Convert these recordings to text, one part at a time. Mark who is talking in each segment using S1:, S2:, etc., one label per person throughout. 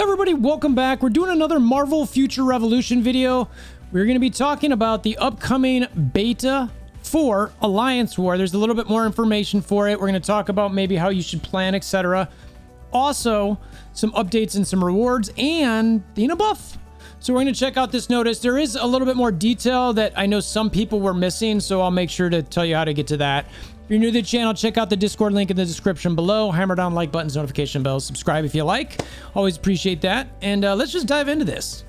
S1: Everybody, welcome back. We're doing another Marvel Future Revolution video. We're going to be talking about the upcoming beta for Alliance War. There's a little bit more information for it. We're going to talk about maybe how you should plan, etc. Also, some updates and some rewards and Thena buff. So we're going to check out this notice. There is a little bit more detail that I know some people were missing, so I'll make sure to tell you how to get to that. If you're new to the channel, check out the Discord link in the description below. Hammer down like buttons, notification bells, subscribe if you like. Always appreciate that. And let's just dive into this.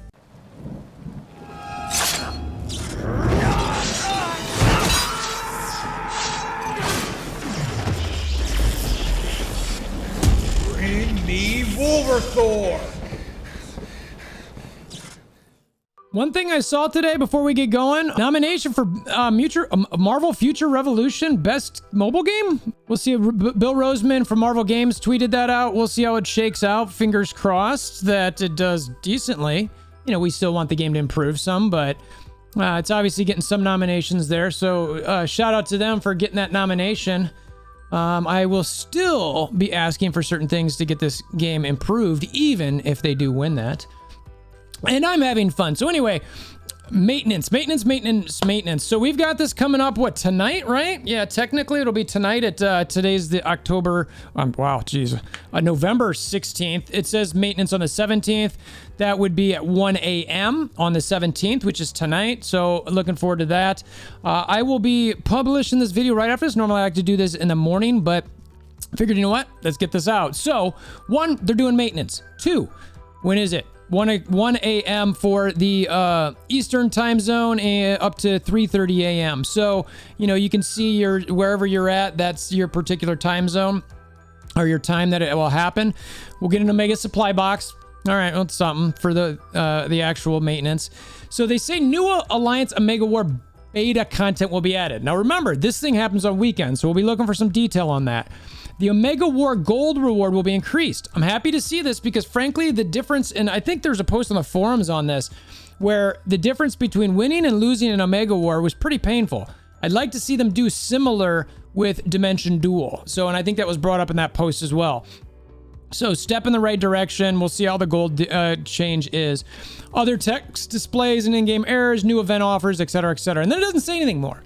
S2: Bring me WolverThor!
S1: One thing I saw today before we get going, nomination for Marvel Future Revolution Best Mobile Game. We'll see. Bill Roseman from Marvel Games tweeted that out. We'll see how it shakes out. Fingers crossed that it does decently. You know, we still want the game to improve some, but it's obviously getting some nominations there. So shout out to them for getting that nomination. I will still be asking for certain things to get this game improved, even if they do win that. And I'm having fun. So anyway, maintenance. So we've got this coming up, what, tonight, right? Yeah, technically it'll be tonight at, today's the October, November 16th. It says maintenance on the 17th. That would be at 1 a.m. on the 17th, which is tonight. So looking forward to that. I will be publishing this video right after this. Normally I like to do this in the morning, but I figured, you know what? Let's get this out. So 1, they're doing maintenance. 2, when is it? 1 a.m. for the Eastern time zone and up to 3:30 a.m. So, you know, you can see wherever you're at, that's your particular time zone or your time that it will happen. We'll get an Omega supply box. All right, well, that's something for the actual maintenance. So they say new Alliance Omega War beta content will be added. Now remember, this thing happens on weekends, so we'll be looking for some detail on that. The Omega War Gold reward will be increased. I'm happy to see this because, frankly, the difference, and I think there's a post on the forums on this, where the difference between winning and losing in Omega War was pretty painful. I'd like to see them do similar with Dimension Duel. So, and I think that was brought up in that post as well. So, step in the right direction. We'll see how the gold change is. Other text displays and in-game errors, new event offers, etc., etc. And then it doesn't say anything more.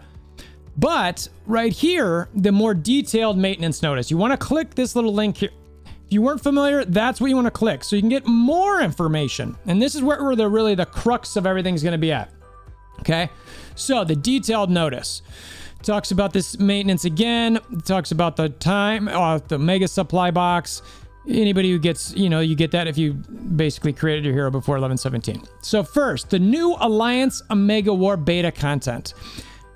S1: But right here, the more detailed maintenance notice. You want to click this little link here. If you weren't familiar, that's what you want to click so you can get more information. And this is where really the crux of everything's going to be at. Okay, so the detailed notice talks about this maintenance again. It talks about the time, the mega supply box. Anybody who gets, you know, you get that if you basically created your hero before 11/17. So first, the new Alliance Omega War beta content.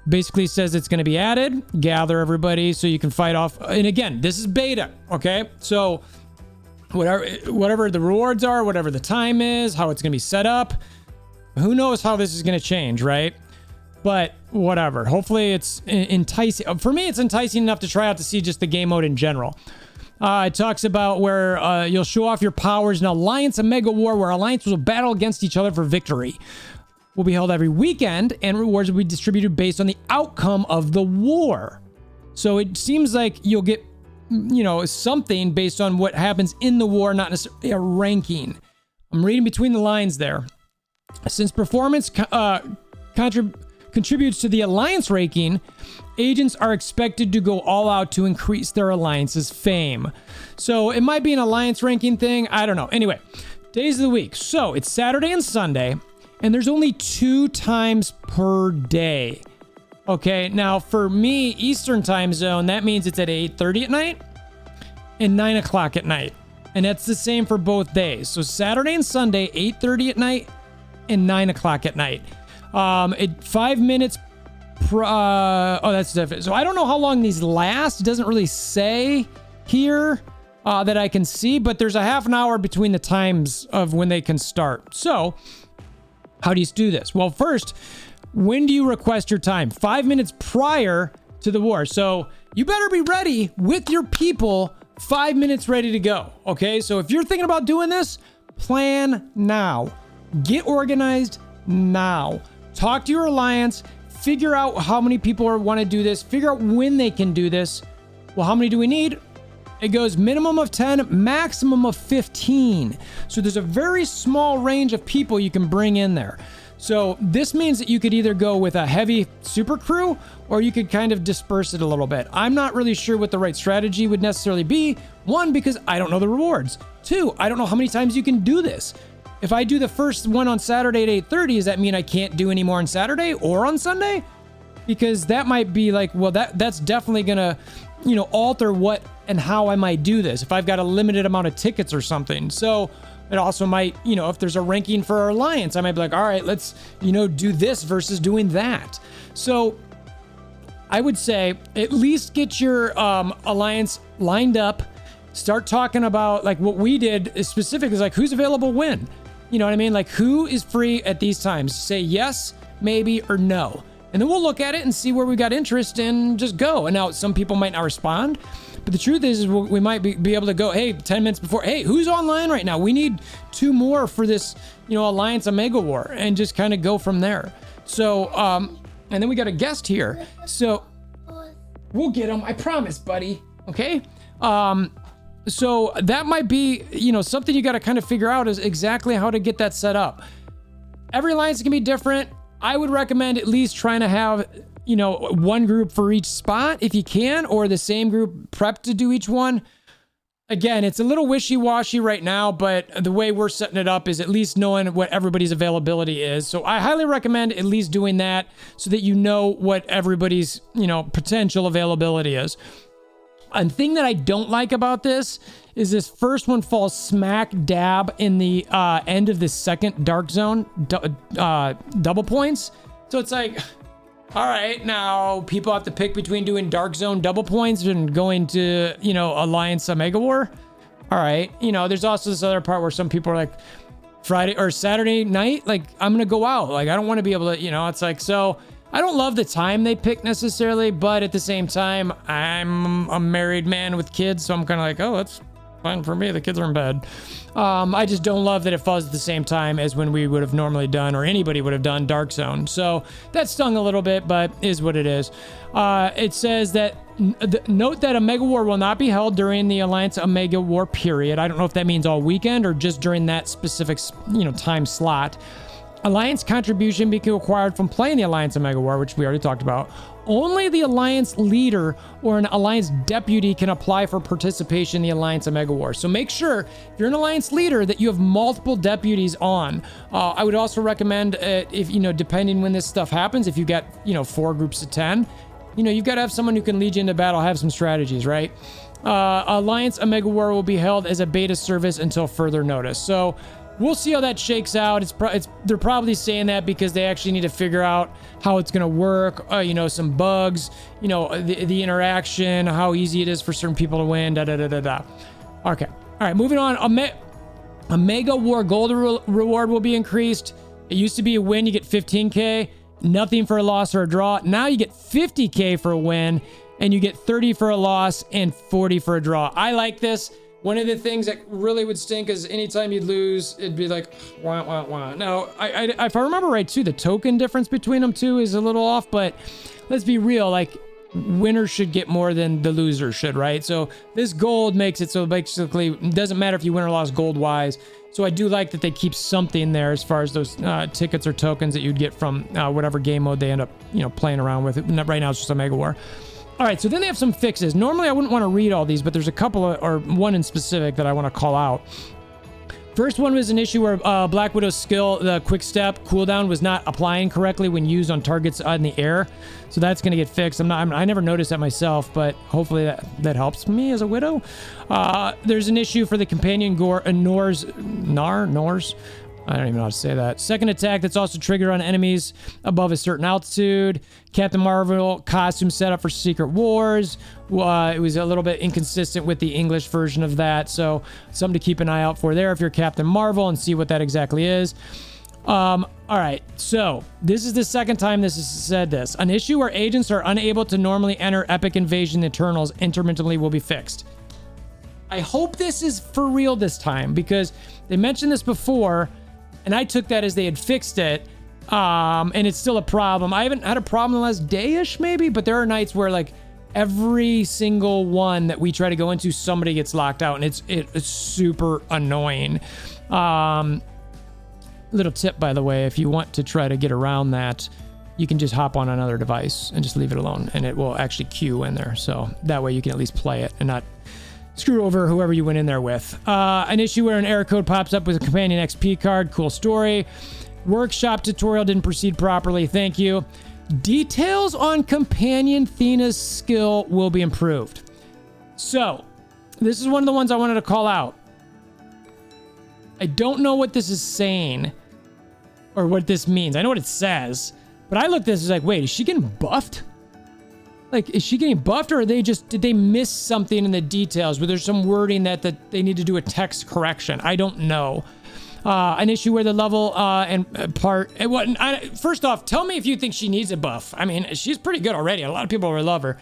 S1: Basically says it's going to be added. Gather everybody so you can fight off. And again, this is beta, okay? So whatever the rewards are, whatever the time is, how it's going to be set up, who knows how this is going to change, right? But whatever. Hopefully it's enticing. For me, it's enticing enough to try out to see just the game mode in general. It talks about where you'll show off your powers in Alliance Omega War, where Alliances will battle against each other for victory. Will be held every weekend, and rewards will be distributed based on the outcome of the war. So it seems like you'll get, you know, something based on what happens in the war, not necessarily a ranking. I'm reading between the lines there. Since performance contributes to the alliance ranking, agents are expected to go all out to increase their alliance's fame. So it might be an alliance ranking thing. I don't know. Anyway, days of the week. So it's Saturday and Sunday. And there's only 2 times per day. Okay, now for me, Eastern time zone, that means it's at 8:30 at night and 9 o'clock at night. And that's the same for both days. So Saturday and Sunday, 8:30 at night and 9 o'clock at night. 5 minutes that's different. So I don't know how long these last. It doesn't really say here that I can see, but there's a half an hour between the times of when they can start. So how do you do this? Well, first, when do you request your time? 5 minutes prior to the war. So you better be ready with your people 5 minutes ready to go. Okay, so if you're thinking about doing this, plan now. Get organized now. Talk to your alliance. Figure out how many people want to do this. Figure out when they can do this. Well, how many do we need? It goes minimum of 10, maximum of 15. So there's a very small range of people you can bring in there. So this means that you could either go with a heavy super crew or you could kind of disperse it a little bit. I'm not really sure what the right strategy would necessarily be. One, because I don't know the rewards. Two, I don't know how many times you can do this. If I do the first one on Saturday at 8:30, does that mean I can't do any more on Saturday or on Sunday? Because that might be like, well, that's definitely gonna, alter what and how I might do this if I've got a limited amount of tickets or something. So it also might, if there's a ranking for our alliance, I might be like, all right, let's, do this versus doing that. So I would say at least get your alliance lined up. Start talking about like what we did is specific is like who's available when. You know what I mean? Like who is free at these times? Say yes, maybe, or no. And then we'll look at it and see where we got interest and just go. And now some people might not respond. But the truth is we might be able to go, hey, 10 minutes before, hey, who's online right now? We need 2 more for this, Alliance Omega War, and just kind of go from there. So, and then we got a guest here. So we'll get him. I promise, buddy. Okay. So that might be, something you got to kind of figure out is exactly how to get that set up. Every alliance can be different. I would recommend at least trying to have, one group for each spot if you can, or the same group prepped to do each one. Again, it's a little wishy-washy right now, but the way we're setting it up is at least knowing what everybody's availability is. So I highly recommend at least doing that so that you know what everybody's, potential availability is. A thing that I don't like about this is this first one falls smack dab in the end of the second dark zone double points. So it's like, all right, now people have to pick between doing dark zone double points and going to, Alliance Omega War. All right. There's also this other part where some people are like Friday or Saturday night, like I'm going to go out. Like, I don't want to be able to, it's like, so I don't love the time they pick necessarily, but at the same time, I'm a married man with kids. So I'm kind of like, oh, that's fine for me. The kids are in bed. I just don't love that it falls at the same time as when we would have normally done, or anybody would have done, Dark Zone. So that stung a little bit, but is what it is. It says that note that Omega War will not be held during the Alliance Omega War period. I don't know if that means all weekend or just during that specific, time slot. Alliance contribution being required from playing the Alliance Omega War, which we already talked about. Only the Alliance leader or an Alliance deputy can apply for participation in the Alliance Omega War. So make sure, if you're an Alliance leader, that you have multiple deputies on. I would also recommend, if, depending when this stuff happens, if you get, 4 groups of 10, you've got to have someone who can lead you into battle, have some strategies, right? Alliance Omega War will be held as a beta service until further notice. So we'll see how that shakes out. They're probably saying that because they actually need to figure out how it's going to work. Some bugs, the interaction, how easy it is for certain people to win. Okay. All right. Moving on. Omega War Gold reward will be increased. It used to be a win, you get 15K, nothing for a loss or a draw. Now you get 50K for a win, and you get 30 for a loss and 40 for a draw. I like this. One of the things that really would stink is anytime you'd lose, it'd be like, wah, wah, wah. Now, if I remember right, too, the token difference between them, too, is a little off, but let's be real, like, winners should get more than the loser should, right? So this gold makes it so basically it doesn't matter if you win or lost gold-wise. So I do like that they keep something there as far as those tickets or tokens that you'd get from whatever game mode they end up, playing around with. Right now, it's just Omega War. All right, so then they have some fixes. Normally, I wouldn't want to read all these, but there's a couple or one in specific that I want to call out. First one was an issue where Black Widow's skill, the quick step cooldown, was not applying correctly when used on targets in the air. So that's going to get fixed. I never noticed that myself, but hopefully that helps me as a Widow. There's an issue for the companion Nors. I don't even know how to say that. Second attack that's also triggered on enemies above a certain altitude. Captain Marvel costume setup for Secret Wars. It was a little bit inconsistent with the English version of that. So something to keep an eye out for there if you're Captain Marvel and see what that exactly is. All right, so this is the second time this has said this. An issue where agents are unable to normally enter Epic Invasion Eternals intermittently will be fixed. I hope this is for real this time because they mentioned this before and I took that as they had fixed it. And it's still a problem. I haven't had a problem the last day-ish maybe, but there are nights where like every single one that we try to go into, somebody gets locked out, and it's super annoying. Little tip, by the way, if you want to try to get around that, you can just hop on another device and just leave it alone, and it will actually queue in there. So that way you can at least play it and not screw over whoever you went in there with. An issue where an error code pops up with a companion XP card. Cool story. Workshop tutorial didn't proceed properly. Thank you. Details on companion Thena's skill will be improved. So this is one of the ones I wanted to call out. I don't know what this is saying or what this means. I know what it says, but I looked at this as like, wait, is she getting buffed? Like, is she getting buffed, or are they just, did they miss something in the details where there's some wording that they need to do a text correction? I don't know. An issue where the level first off, tell me if you think she needs a buff. I mean, she's pretty good already. A lot of people love her.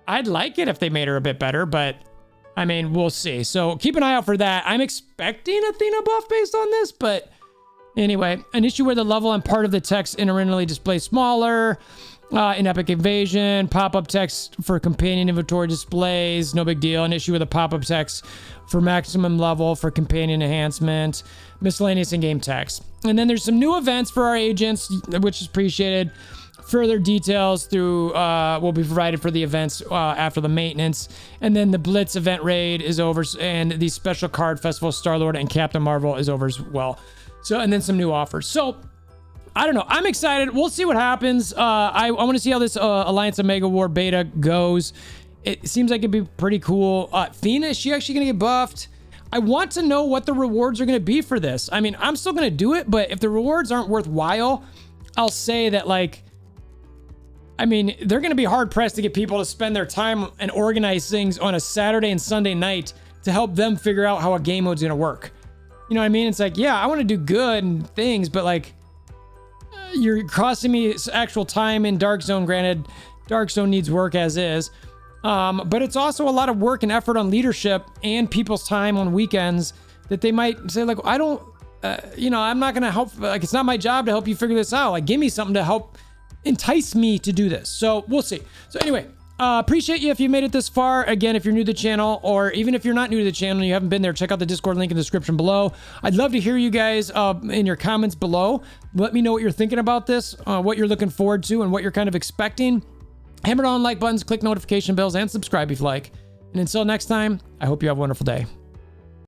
S1: I'd like it if they made her a bit better, but I mean, we'll see. So keep an eye out for that. I'm expecting a Thena buff based on this, but anyway, an issue where the level and part of the text intermittently display smaller. In Epic Invasion, pop-up text for companion inventory displays, no big deal. An issue with the pop-up text for maximum level for companion enhancement, miscellaneous in-game text. And then there's some new events for our agents, which is appreciated. Further details will be provided for the events after the maintenance. And then the Blitz event raid is over, and the special card festival, Star-Lord and Captain Marvel, is over as well. So, and then some new offers. So, I don't know. I'm excited. We'll see what happens. I want to see how this Alliance Omega War beta goes. It seems like it'd be pretty cool. Thena, is she actually going to get buffed? I want to know what the rewards are going to be for this. I mean, I'm still going to do it, but if the rewards aren't worthwhile, I'll say that, like, I mean, they're going to be hard-pressed to get people to spend their time and organize things on a Saturday and Sunday night to help them figure out how a game mode's going to work. You know what I mean? It's like, yeah, I want to do good and things, but, like, you're costing me actual time in Dark Zone. Granted, Dark Zone needs work as is. But it's also a lot of work and effort on leadership and people's time on weekends that they might say, like, I don't, I'm not going to help. Like, it's not my job to help you figure this out. Like, give me something to help entice me to do this. So we'll see. So anyway, appreciate you if you made it this far. Again, if you're new to the channel, or even if you're not new to the channel and you haven't been there, check out the Discord link in the description below. I'd love to hear you guys in your comments below. Let me know what you're thinking about this, what you're looking forward to, and what you're kind of expecting. Hammer down like buttons, click notification bells, and subscribe if you like. And until next time, I hope you have a wonderful day.